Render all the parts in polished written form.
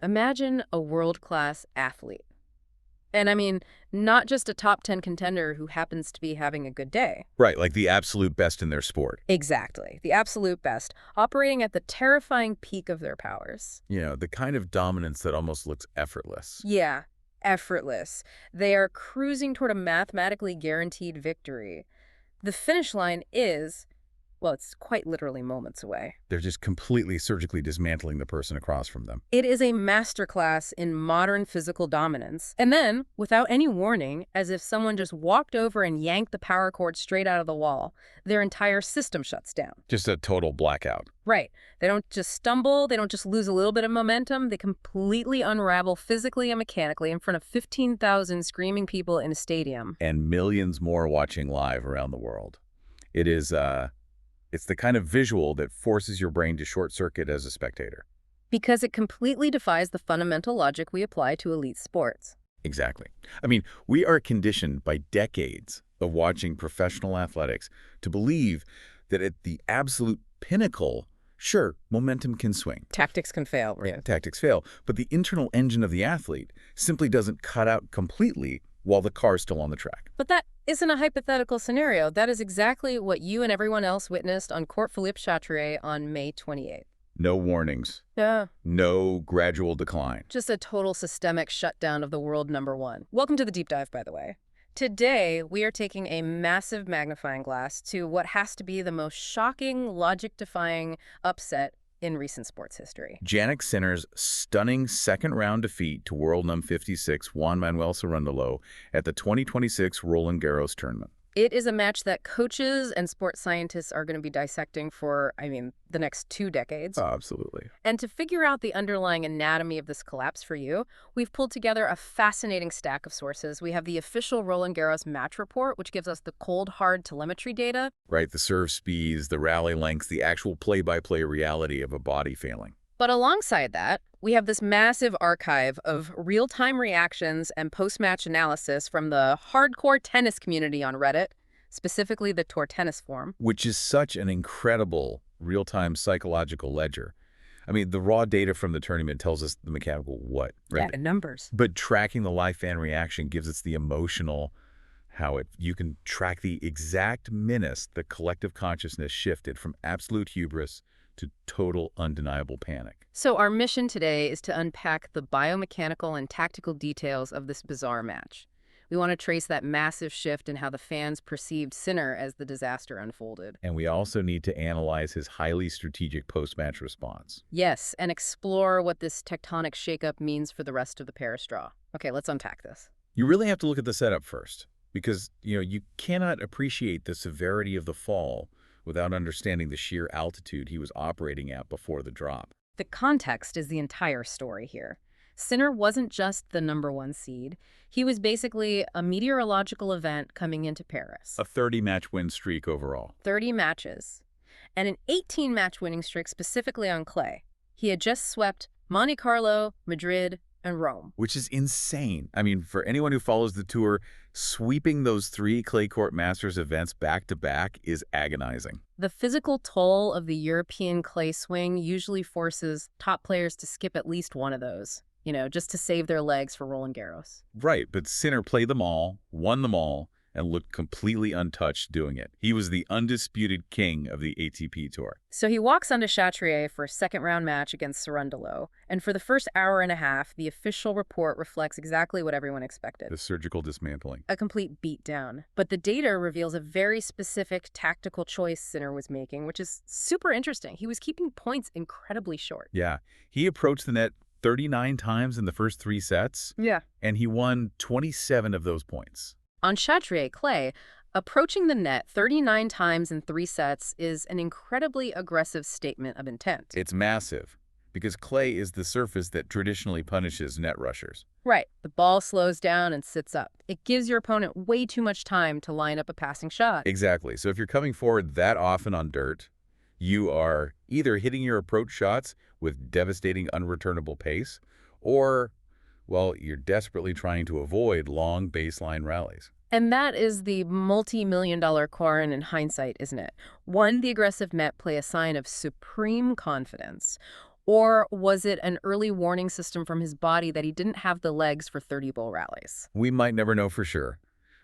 Imagine a world-class athlete. And I mean, not just a top 10 contender who happens to be having a good day. Right, like the absolute best in their sport. Exactly. The absolute best, operating at the terrifying peak of their powers. The kind of dominance that almost looks effortless. Yeah, effortless. They are cruising toward a mathematically guaranteed victory. The finish line is, well, it's quite literally moments away. They're just completely surgically dismantling the person across from them. It is a masterclass in modern physical dominance. And then, without any warning, as if someone just walked over and yanked the power cord straight out of the wall, their entire system shuts down. Just a total blackout. Right. They don't just stumble, they don't just lose a little bit of momentum, they completely unravel physically and mechanically in front of 15,000 screaming people in a stadium. And millions more watching live around the world. It's the kind of visual that forces your brain to short-circuit as a spectator. Because it completely defies the fundamental logic we apply to elite sports. Exactly. I mean, we are conditioned by decades of watching professional athletics to believe that at the absolute pinnacle, sure, momentum can swing. Tactics can fail. Yeah, tactics fail. But the internal engine of the athlete simply doesn't cut out completely while the car's still on the track. But that isn't a hypothetical scenario. That is exactly what you and everyone else witnessed on Court Philippe-Chatrier on May 28th. No warnings. Yeah. No gradual decline. Just a total systemic shutdown of the world number one. Welcome to the deep dive, by the way. Today, we are taking a massive magnifying glass to what has to be the most shocking, logic-defying upset in recent sports history. Jannik Sinner's stunning second-round defeat to world number 56 Juan Manuel Cerundolo at the 2026 Roland-Garros tournament. It is a match that coaches and sports scientists are going to be dissecting for, the next 2 decades. Oh, absolutely. And to figure out the underlying anatomy of this collapse for you, we've pulled together a fascinating stack of sources. We have the official Roland-Garros match report, which gives us the cold, hard telemetry data. Right, the serve speeds, the rally lengths, the actual play-by-play reality of a body failing. But alongside that, we have this massive archive of real-time reactions and post-match analysis from the hardcore tennis community on Reddit, specifically the Tour Tennis Forum. Which is such an incredible real-time psychological ledger. I mean, the raw data from the tournament tells us the mechanical what, right? Yeah, numbers. But tracking the live fan reaction gives us the emotional, you can track the exact minutes the collective consciousness shifted from absolute hubris to total undeniable panic. So our mission today is to unpack the biomechanical and tactical details of this bizarre match. We want to trace that massive shift in how the fans perceived Sinner as the disaster unfolded. And we also need to analyze his highly strategic post-match response. Yes, and explore what this tectonic shakeup means for the rest of the Paris draw. Okay, let's unpack this. You really have to look at the setup first, because you cannot appreciate the severity of the fall without understanding the sheer altitude he was operating at before the drop. The context is the entire story here. Sinner wasn't just the number 1 seed. He was basically a meteorological event coming into Paris. A 30-match win streak overall. 30 matches. And an 18-match winning streak specifically on clay. He had just swept Monte Carlo, Madrid, and Rome. Which is insane. I mean, for anyone who follows the tour, sweeping those 3 clay court Masters events back-to-back is agonizing. The physical toll of the European clay swing usually forces top players to skip at least one of those, just to save their legs for Roland-Garros. Right, but Sinner played them all, won them all, and looked completely untouched doing it. He was the undisputed king of the ATP Tour. So he walks onto Chatrier for a second-round match against Cerundolo, and for the first hour and a half, the official report reflects exactly what everyone expected. The surgical dismantling. A complete beatdown. But the data reveals a very specific tactical choice Sinner was making, which is super interesting. He was keeping points incredibly short. Yeah, he approached the net 39 times in the first 3 sets. Yeah. And he won 27 of those points. On Chatrier clay, approaching the net 39 times in 3 sets is an incredibly aggressive statement of intent. It's massive, because clay is the surface that traditionally punishes net rushers. Right. The ball slows down and sits up. It gives your opponent way too much time to line up a passing shot. Exactly. So if you're coming forward that often on dirt, you are either hitting your approach shots with devastating unreturnable pace, or, well, you're desperately trying to avoid long baseline rallies. And that is the multi-million-dollar question in hindsight, isn't it? 1, the aggressive net play a sign of supreme confidence, Or was it an early warning system from his body that he didn't have the legs for 30-ball rallies? We might never know for sure.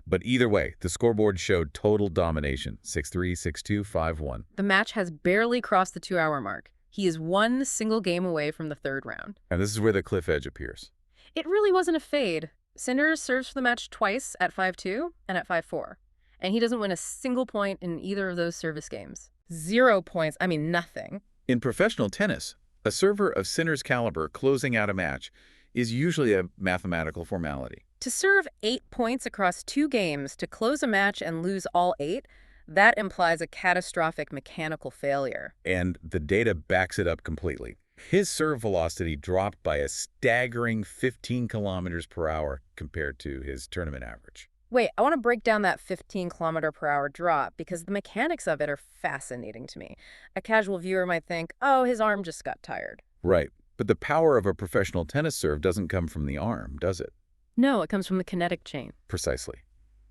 But either way, the scoreboard showed total domination, 6-3, 6-2, 5-1. The match has barely crossed the 2-hour mark. He is one single game away from the third round. And this is where the cliff edge appears. It really wasn't a fade. Sinner serves for the match twice at 5-2 and at 5-4. And he doesn't win a single point in either of those service games. 0 points. I mean, nothing. In professional tennis, a server of Sinner's caliber closing out a match is usually a mathematical formality. To serve 8 points across 2 games to close a match and lose all 8, that implies a catastrophic mechanical failure. And the data backs it up completely. His serve velocity dropped by a staggering 15 kilometers per hour compared to his tournament average. Wait, I want to break down that 15-kilometer-per-hour drop because the mechanics of it are fascinating to me. A casual viewer might think, oh, his arm just got tired. Right. But the power of a professional tennis serve doesn't come from the arm, does it? No, it comes from the kinetic chain. Precisely.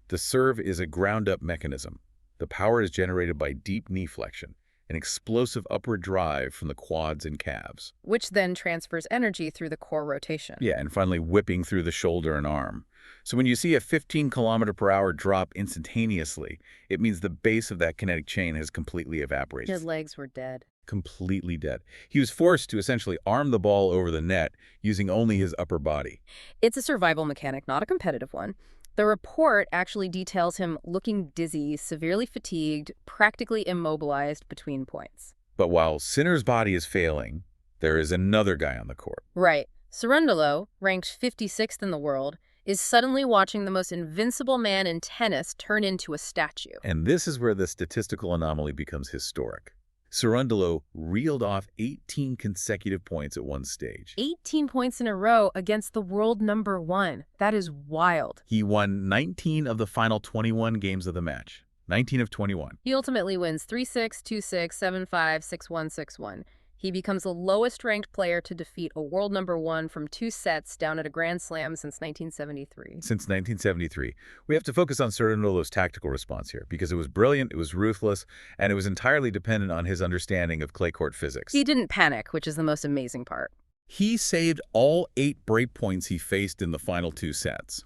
The serve is a ground-up mechanism. The power is generated by deep knee flexion, an explosive upward drive from the quads and calves. Which then transfers energy through the core rotation. Yeah, and finally whipping through the shoulder and arm. So when you see a 15-kilometer-per-hour drop instantaneously, it means the base of that kinetic chain has completely evaporated. His legs were dead. Completely dead. He was forced to essentially arm the ball over the net using only his upper body. It's a survival mechanic, not a competitive one. The report actually details him looking dizzy, severely fatigued, practically immobilized between points. But while Sinner's body is failing, there is another guy on the court. Right. Cerundolo, ranked 56th in the world, is suddenly watching the most invincible man in tennis turn into a statue. And this is where the statistical anomaly becomes historic. Cerundolo reeled off 18 consecutive points at one stage. 18 points in a row against the world number 1. That is wild. He won 19 of the final 21 games of the match. 19 of 21. He ultimately wins 3-6, 2-6, 7-5, 6-1, 6-1. He becomes the lowest-ranked player to defeat a world number 1 from 2 sets down at a Grand Slam since 1973. Since 1973. We have to focus on Cerundolo's tactical response here because it was brilliant, it was ruthless, and it was entirely dependent on his understanding of clay court physics. He didn't panic, which is the most amazing part. He saved all 8 break points he faced in the final 2 sets.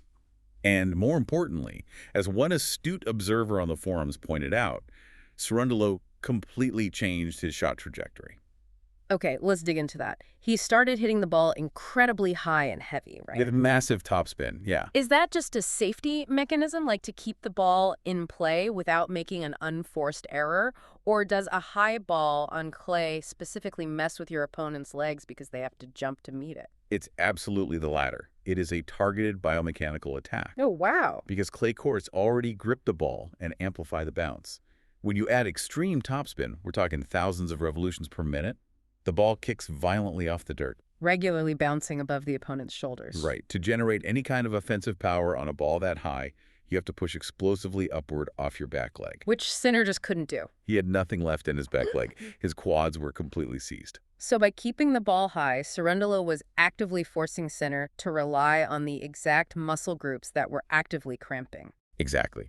And more importantly, as one astute observer on the forums pointed out, Cerundolo completely changed his shot trajectory. Okay, let's dig into that. He started hitting the ball incredibly high and heavy, right? He had a massive topspin, yeah. Is that just a safety mechanism, like to keep the ball in play without making an unforced error? Or does a high ball on clay specifically mess with your opponent's legs because they have to jump to meet it? It's absolutely the latter. It is a targeted biomechanical attack. Oh, wow. Because clay courts already grip the ball and amplify the bounce. When you add extreme topspin, we're talking thousands of revolutions per minute, the ball kicks violently off the dirt. Regularly bouncing above the opponent's shoulders. Right. To generate any kind of offensive power on a ball that high, you have to push explosively upward off your back leg. Which Sinner just couldn't do. He had nothing left in his back leg. His quads were completely seized. So by keeping the ball high, Cerundolo was actively forcing Sinner to rely on the exact muscle groups that were actively cramping. Exactly.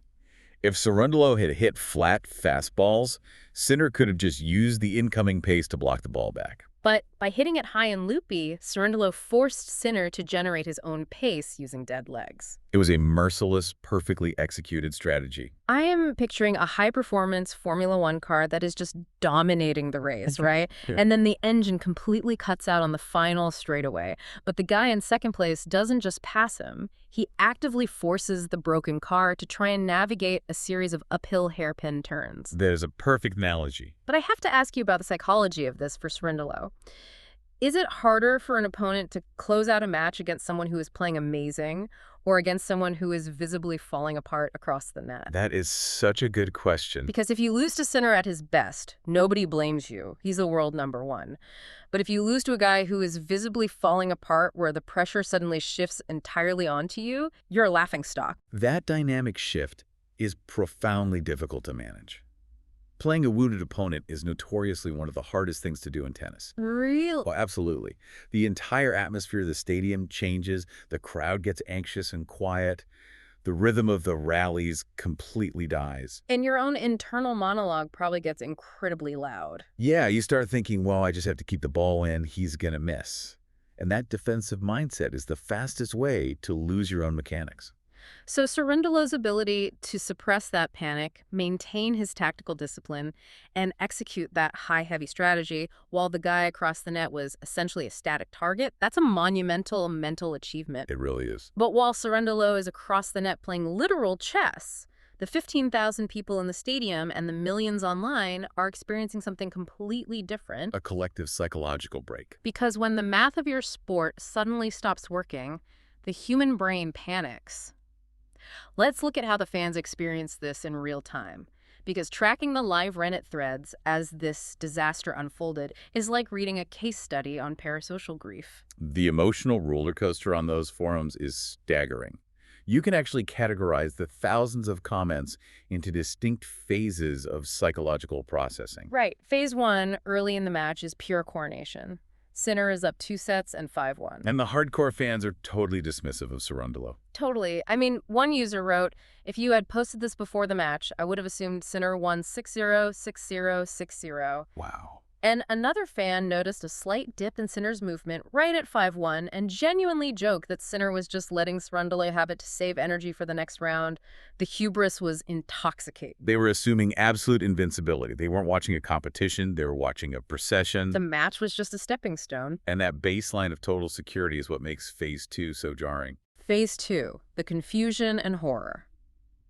If Cerundolo had hit flat fastballs, Sinner could have just used the incoming pace to block the ball back. But by hitting it high and loopy, Cerundolo forced Sinner to generate his own pace using dead legs. It was a merciless, perfectly executed strategy. I am picturing a high-performance Formula One car that is just dominating the race, right? Yeah. And then the engine completely cuts out on the final straightaway. But the guy in second place doesn't just pass him. He actively forces the broken car to try and navigate a series of uphill hairpin turns. There's a perfect analogy. But I have to ask you about the psychology of this for Cerundolo. Is it harder for an opponent to close out a match against someone who is playing amazing or against someone who is visibly falling apart across the net? That is such a good question. Because if you lose to Sinner at his best, nobody blames you. He's the world number 1. But if you lose to a guy who is visibly falling apart where the pressure suddenly shifts entirely onto you, you're a laughingstock. That dynamic shift is profoundly difficult to manage. Playing a wounded opponent is notoriously one of the hardest things to do in tennis. Really? Oh, absolutely. The entire atmosphere of the stadium changes. The crowd gets anxious and quiet. The rhythm of the rallies completely dies. And your own internal monologue probably gets incredibly loud. Yeah, you start thinking, well, I just have to keep the ball in, he's going to miss. And that defensive mindset is the fastest way to lose your own mechanics. So Cerundolo's ability to suppress that panic, maintain his tactical discipline, and execute that high-heavy strategy while the guy across the net was essentially a static target, that's a monumental mental achievement. It really is. But while Cerundolo is across the net playing literal chess, the 15,000 people in the stadium and the millions online are experiencing something completely different. A collective psychological break. Because when the math of your sport suddenly stops working, the human brain panics. Let's look at how the fans experience this in real time. Because tracking the live Reddit threads as this disaster unfolded is like reading a case study on parasocial grief. The emotional roller coaster on those forums is staggering. You can actually categorize the thousands of comments into distinct phases of psychological processing. Right. Phase 1, early in the match, is pure coronation. Sinner is up 2 sets and 5-1. And the hardcore fans are totally dismissive of Cerundolo. Totally. I mean, one user wrote, if you had posted this before the match, I would have assumed Sinner won 6-0, 6-0, 6-0. Wow. And another fan noticed a slight dip in Sinner's movement right at 5-1 and genuinely joked that Sinner was just letting Cerundolo have it to save energy for the next round. The hubris was intoxicating. They were assuming absolute invincibility. They weren't watching a competition. They were watching a procession. The match was just a stepping stone. And that baseline of total security is what makes Phase 2 so jarring. Phase 2, the confusion and horror.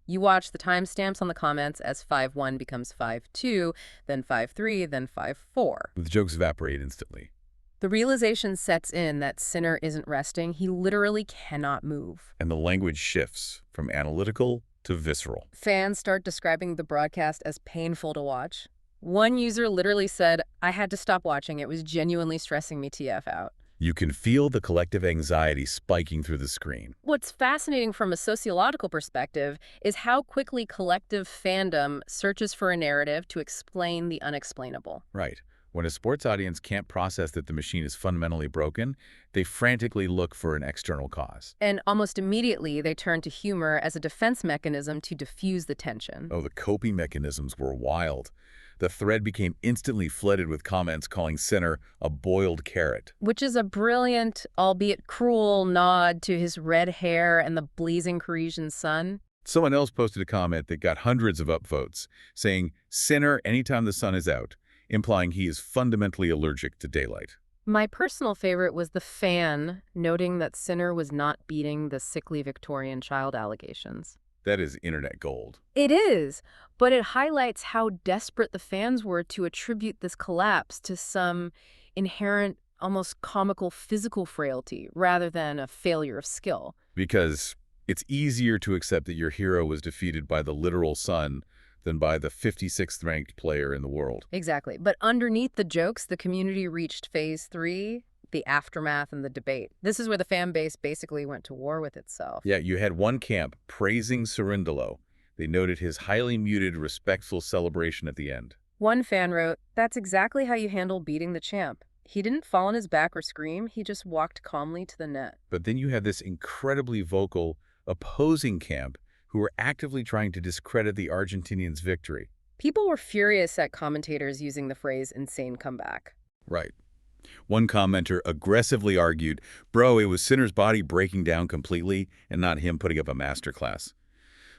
You watch the timestamps on the comments as 5-1 becomes 5-2, then 5-3, then 5-4. The jokes evaporate instantly. The realization sets in that Sinner isn't resting. He literally cannot move. And the language shifts from analytical to visceral. Fans start describing the broadcast as painful to watch. One user literally said, I had to stop watching. It was genuinely stressing me TF out. You can feel the collective anxiety spiking through the screen. What's fascinating from a sociological perspective is how quickly collective fandom searches for a narrative to explain the unexplainable. Right. When a sports audience can't process that the machine is fundamentally broken, they frantically look for an external cause. And almost immediately, they turn to humor as a defense mechanism to diffuse the tension. Oh, the coping mechanisms were wild. The thread became instantly flooded with comments calling Sinner a boiled carrot. Which is a brilliant, albeit cruel, nod to his red hair and the blazing Parisian sun. Someone else posted a comment that got hundreds of upvotes, saying, Sinner anytime the sun is out, implying he is fundamentally allergic to daylight. My personal favorite was the fan noting that Sinner was not beating the sickly Victorian child allegations. That is internet gold. It is, but it highlights how desperate the fans were to attribute this collapse to some inherent, almost comical physical frailty rather than a failure of skill. Because it's easier to accept that your hero was defeated by the literal sun than by the 56th ranked player in the world. Exactly. But underneath the jokes, the community reached phase 3, the aftermath and the debate. This is where the fan base basically went to war with itself. Yeah, you had one camp praising Cerundolo. They noted his highly muted, respectful celebration at the end. One fan wrote, that's exactly how you handle beating the champ. He didn't fall on his back or scream. He just walked calmly to the net. But then you have this incredibly vocal, opposing camp who were actively trying to discredit the Argentinians' victory. People were furious at commentators using the phrase insane comeback. Right. One commenter aggressively argued, bro, it was Sinner's body breaking down completely and not him putting up a masterclass.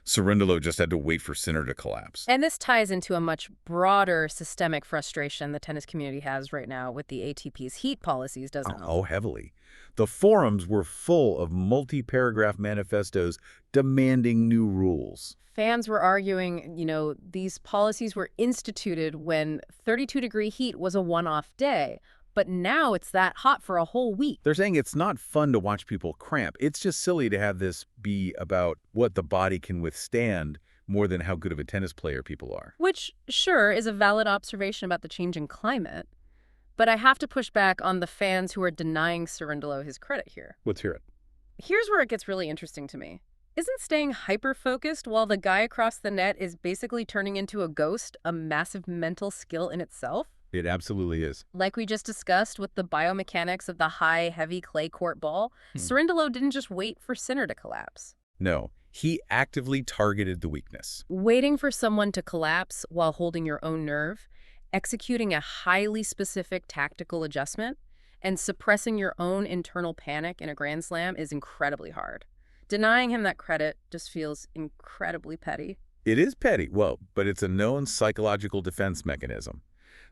Cerundolo just had to wait for Sinner to collapse. And this ties into a much broader systemic frustration the tennis community has right now with the ATP's heat policies, doesn't it? Oh, heavily. The forums were full of multi-paragraph manifestos demanding new rules. Fans were arguing, these policies were instituted when 32-degree heat was a one-off day. But now it's that hot for a whole week. They're saying it's not fun to watch people cramp. It's just silly to have this be about what the body can withstand more than how good of a tennis player people are. Which, sure, is a valid observation about the changing climate. But I have to push back on the fans who are denying Cerundolo his credit here. Let's hear it. Here's where it gets really interesting to me. Isn't staying hyper-focused while the guy across the net is basically turning into a ghost a massive mental skill in itself? It absolutely is. Like we just discussed with the biomechanics of the high, heavy clay court ball, Cerundolo didn't just wait for Sinner to collapse. No, He actively targeted the weakness. Waiting for someone to collapse while holding your own nerve, executing a highly specific tactical adjustment, and suppressing your own internal panic in a Grand Slam is incredibly hard. Denying him that credit just feels incredibly petty. It is petty, well, but it's a known psychological defense mechanism.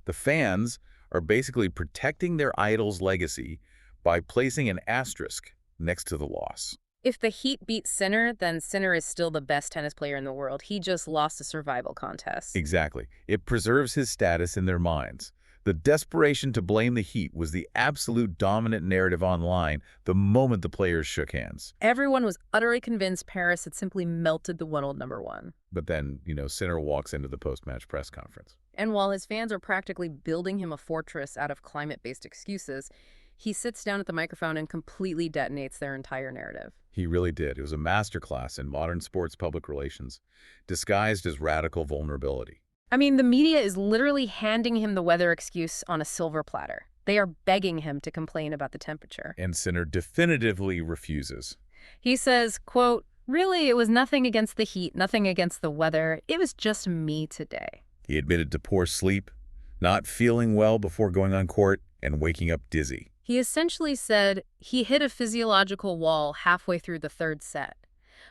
The fans are basically protecting their idol's legacy by placing an asterisk next to the loss. If the Heat beat Sinner, then Sinner is still the best tennis player in the world. He just lost a survival contest. Exactly. It preserves his status in their minds. The desperation to blame the Heat was the absolute dominant narrative online the moment the players shook hands. Everyone was utterly convinced Paris had simply melted the one-old number one. But then, Sinner walks into the post-match press conference. And while his fans are practically building him a fortress out of climate-based excuses, he sits down at the microphone and completely detonates their entire narrative. He really did. It was a masterclass in modern sports public relations, disguised as radical vulnerability. I mean, the media is literally handing him the weather excuse on a silver platter. They are begging him to complain about the temperature. And Sinner definitively refuses. He says, quote, "Really, it was nothing against the heat, nothing against the weather. It was just me today." He admitted to poor sleep, not feeling well before going on court, and waking up dizzy. He essentially said he hit a physiological wall halfway through the third set.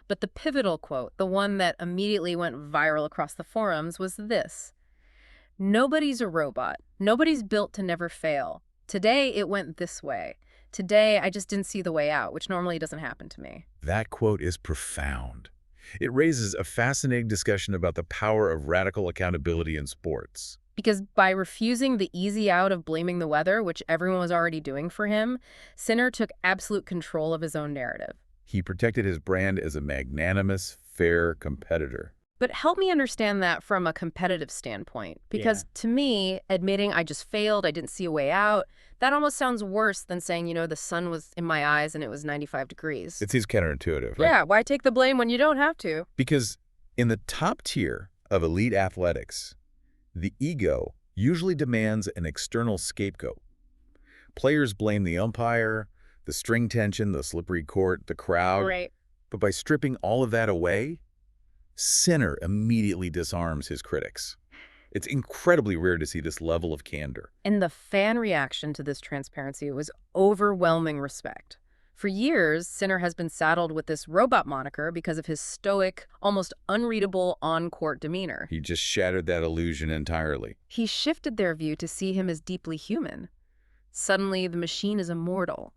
But the pivotal quote, the one that immediately went viral across the forums, was this: "Nobody's a robot. Nobody's built to never fail. Today, it went this way. Today, I just didn't see the way out," which normally doesn't happen to me. That quote is profound. It raises a fascinating discussion about the power of radical accountability in sports. Because by refusing the easy out of blaming the weather, which everyone was already doing for him, Sinner took absolute control of his own narrative. He protected his brand as a magnanimous, fair competitor. But help me understand that from a competitive standpoint. Because to me, admitting I just failed, I didn't see a way out, that almost sounds worse than saying, the sun was in my eyes and it was 95 degrees. It seems counterintuitive, right? Yeah, why take the blame when you don't have to? Because in the top tier of elite athletics, the ego usually demands an external scapegoat. Players blame the umpire, the string tension, the slippery court, the crowd. Right. But by stripping all of that away, Sinner immediately disarms his critics. It's incredibly rare to see this level of candor. And the fan reaction to this transparency was overwhelming respect. For years, Sinner has been saddled with this robot moniker because of his stoic, almost unreadable on-court demeanor. He just shattered that illusion entirely. He shifted their view to see him as deeply human. Suddenly, the machine is immortal.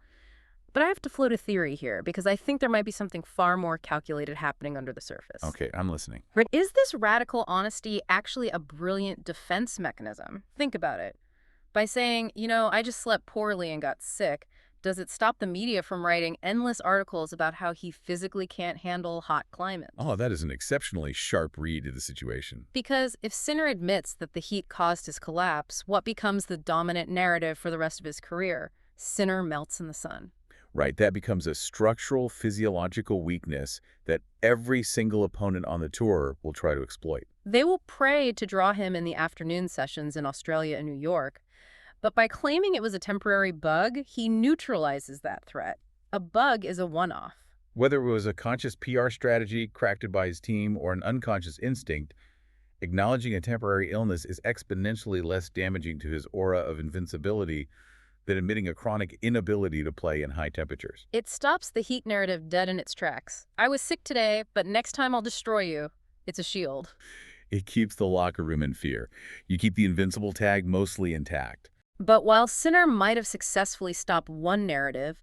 But I have to float a theory here, because I think there might be something far more calculated happening under the surface. Okay, I'm listening. Is this radical honesty actually a brilliant defense mechanism? Think about it. By saying, I just slept poorly and got sick, does it stop the media from writing endless articles about how he physically can't handle hot climates? Oh, that is an exceptionally sharp read of the situation. Because if Sinner admits that the heat caused his collapse, what becomes the dominant narrative for the rest of his career? Sinner melts in the sun. Right, that becomes a structural physiological weakness that every single opponent on the tour will try to exploit. They will pray to draw him in the afternoon sessions in Australia and New York. But by claiming it was a temporary bug, he neutralizes that threat. A bug is a one-off. Whether it was a conscious PR strategy crafted by his team or an unconscious instinct, acknowledging a temporary illness is exponentially less damaging to his aura of invincibility than admitting a chronic inability to play in high temperatures. It stops the heat narrative dead in its tracks. I was sick today, but next time I'll destroy you. It's a shield. It keeps the locker room in fear. You keep the invincible tag mostly intact. But while Sinner might have successfully stopped one narrative,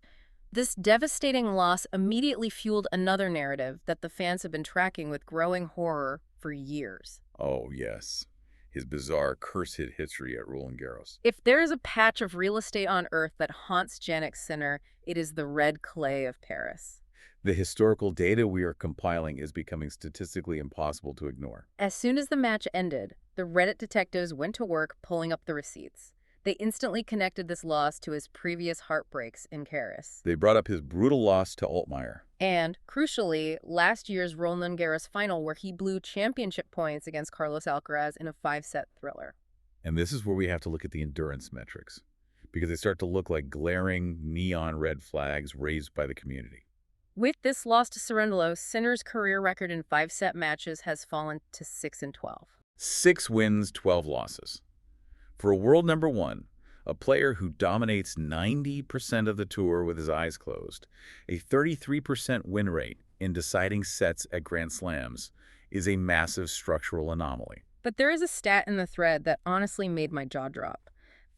this devastating loss immediately fueled another narrative that the fans have been tracking with growing horror for years. Oh, yes. His bizarre curse-hit history at Roland-Garros. If there is a patch of real estate on Earth that haunts Jannik Sinner, it is the red clay of Paris. The historical data we are compiling is becoming statistically impossible to ignore. As soon as the match ended, the Reddit detectives went to work pulling up the receipts. They instantly connected this loss to his previous heartbreaks in Paris. They brought up his brutal loss to Altmaier. And, crucially, last year's Roland-Garros final where he blew championship points against Carlos Alcaraz in a 5-set thriller. And this is where we have to look at the endurance metrics, because they start to look like glaring neon red flags raised by the community. With this loss to Cerundolo, Sinner's career record in five-set matches has fallen to 6-12. 6 wins, 12 losses. For a world number one, a player who dominates 90% of the tour with his eyes closed, a 33% win rate in deciding sets at Grand Slams is a massive structural anomaly. But there is a stat in the thread that honestly made my jaw drop.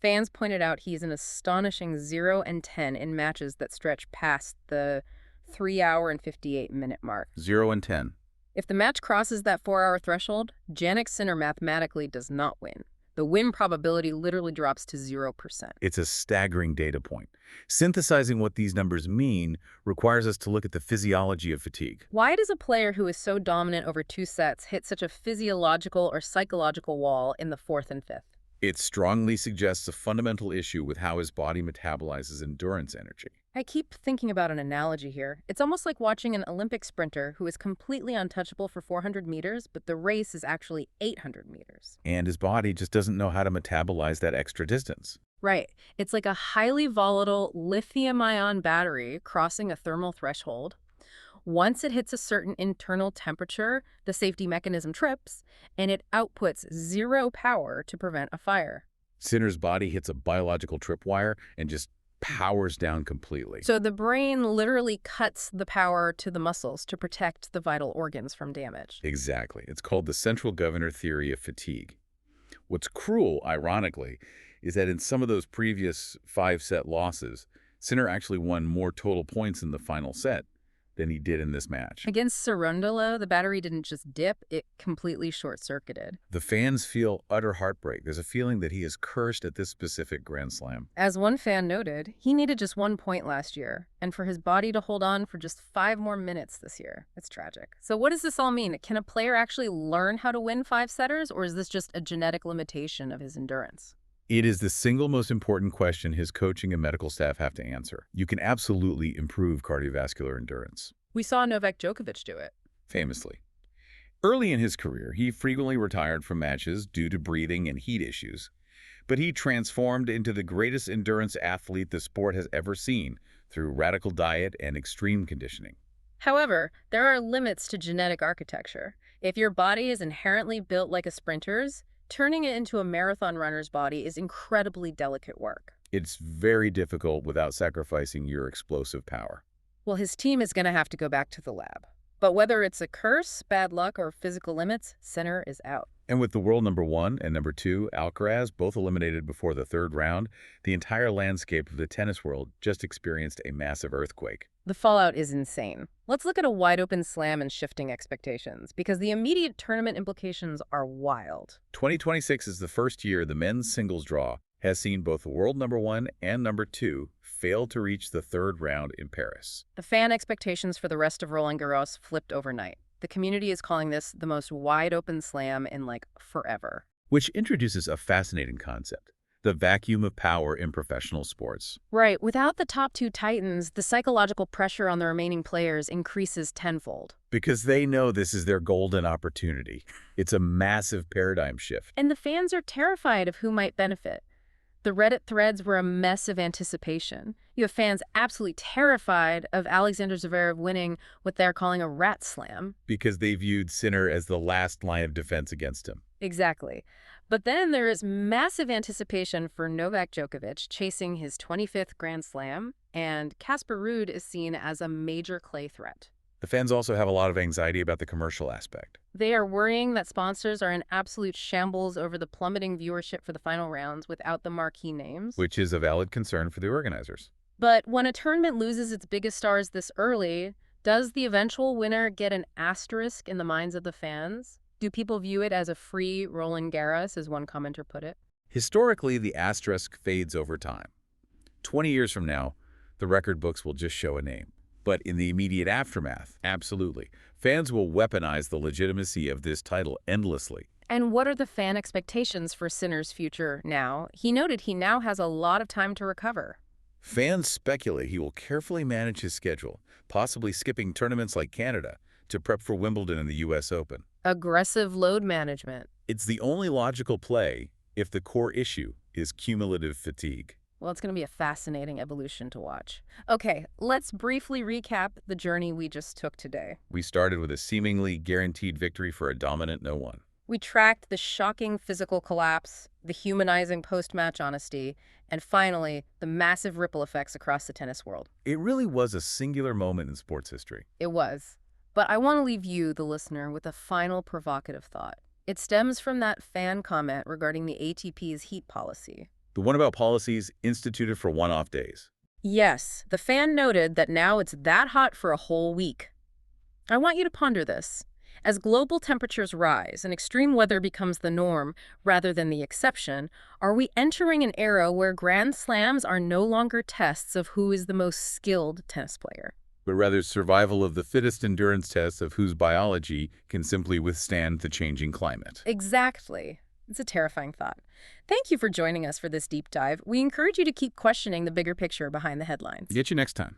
Fans pointed out he's an astonishing 0-10 in matches that stretch past the 3-hour and 58-minute mark. 0-10. If the match crosses that 4-hour threshold, Jannik Sinner mathematically does not win. The win probability literally drops to 0%. It's a staggering data point. Synthesizing what these numbers mean requires us to look at the physiology of fatigue. Why does a player who is so dominant over 2 sets hit such a physiological or psychological wall in the 4th and 5th? It strongly suggests a fundamental issue with how his body metabolizes endurance energy. I keep thinking about an analogy here. It's almost like watching an Olympic sprinter who is completely untouchable for 400 meters, but the race is actually 800 meters. And his body just doesn't know how to metabolize that extra distance. Right. It's like a highly volatile lithium-ion battery crossing a thermal threshold. Once it hits a certain internal temperature, the safety mechanism trips, and it outputs 0 power to prevent a fire. Sinner's body hits a biological tripwire and just powers down completely. So the brain literally cuts the power to the muscles to protect the vital organs from damage. Exactly. It's called the central governor theory of fatigue. What's cruel, ironically, is that in some of those previous 5-set losses, Sinner actually won more total points in the final set than he did in this match. Against Cerundolo, the battery didn't just dip, it completely short-circuited. The fans feel utter heartbreak. There's a feeling that he is cursed at this specific Grand Slam. As one fan noted, he needed just 1 point last year, and for his body to hold on for just 5 more minutes this year. It's tragic. So what does this all mean? Can a player actually learn how to win 5-setters, or is this just a genetic limitation of his endurance? It is the single most important question his coaching and medical staff have to answer. You can absolutely improve cardiovascular endurance. We saw Novak Djokovic do it. Famously. Early in his career, he frequently retired from matches due to breathing and heat issues, but he transformed into the greatest endurance athlete the sport has ever seen through radical diet and extreme conditioning. However, there are limits to genetic architecture. If your body is inherently built like a sprinter's, turning it into a marathon runner's body is incredibly delicate work. It's very difficult without sacrificing your explosive power. Well, his team is going to have to go back to the lab. But whether it's a curse, bad luck, or physical limits, Sinner is out. And with the world number 1 and number 2, Alcaraz, both eliminated before the 3rd round, the entire landscape of the tennis world just experienced a massive earthquake. The fallout is insane. Let's look at a wide-open slam and shifting expectations, because the immediate tournament implications are wild. 2026 is the first year the men's singles draw has seen both the world number 1 and number 2 fail to reach the 3rd round in Paris. The fan expectations for the rest of Roland-Garros flipped overnight. The community is calling this the most wide-open slam in, forever. Which introduces a fascinating concept: the vacuum of power in professional sports. Right. Without the top 2 titans, the psychological pressure on the remaining players increases tenfold. Because they know this is their golden opportunity. It's a massive paradigm shift. And the fans are terrified of who might benefit. The Reddit threads were a mess of anticipation. You have fans absolutely terrified of Alexander Zverev winning what they're calling a rat slam. Because they viewed Sinner as the last line of defense against him. Exactly. But then there is massive anticipation for Novak Djokovic chasing his 25th Grand Slam, and Casper Ruud is seen as a major clay threat. The fans also have a lot of anxiety about the commercial aspect. They are worrying that sponsors are in absolute shambles over the plummeting viewership for the final rounds without the marquee names. Which is a valid concern for the organizers. But when a tournament loses its biggest stars this early, does the eventual winner get an asterisk in the minds of the fans? Do people view it as a free Roland-Garros, as one commenter put it? Historically, the asterisk fades over time. 20 years from now, the record books will just show a name. But in the immediate aftermath, absolutely. Fans will weaponize the legitimacy of this title endlessly. And what are the fan expectations for Sinner's future now? He noted he now has a lot of time to recover. Fans speculate he will carefully manage his schedule, possibly skipping tournaments like Canada to prep for Wimbledon and the U.S. Open. Aggressive load management. It's the only logical play if the core issue is cumulative fatigue. Well, it's going to be a fascinating evolution to watch. Okay, let's briefly recap the journey we just took today. We started with a seemingly guaranteed victory for a dominant no one. We tracked the shocking physical collapse, the humanizing post-match honesty, and finally, the massive ripple effects across the tennis world. It really was a singular moment in sports history. It was. But I want to leave you, the listener, with a final provocative thought. It stems from that fan comment regarding the ATP's heat policy. The one about policies instituted for one-off days. Yes, the fan noted that now it's that hot for a whole week. I want you to ponder this. As global temperatures rise and extreme weather becomes the norm rather than the exception, are we entering an era where Grand Slams are no longer tests of who is the most skilled tennis player? But rather survival of the fittest endurance tests of whose biology can simply withstand the changing climate. Exactly. It's a terrifying thought. Thank you for joining us for this deep dive. We encourage you to keep questioning the bigger picture behind the headlines. Get you next time.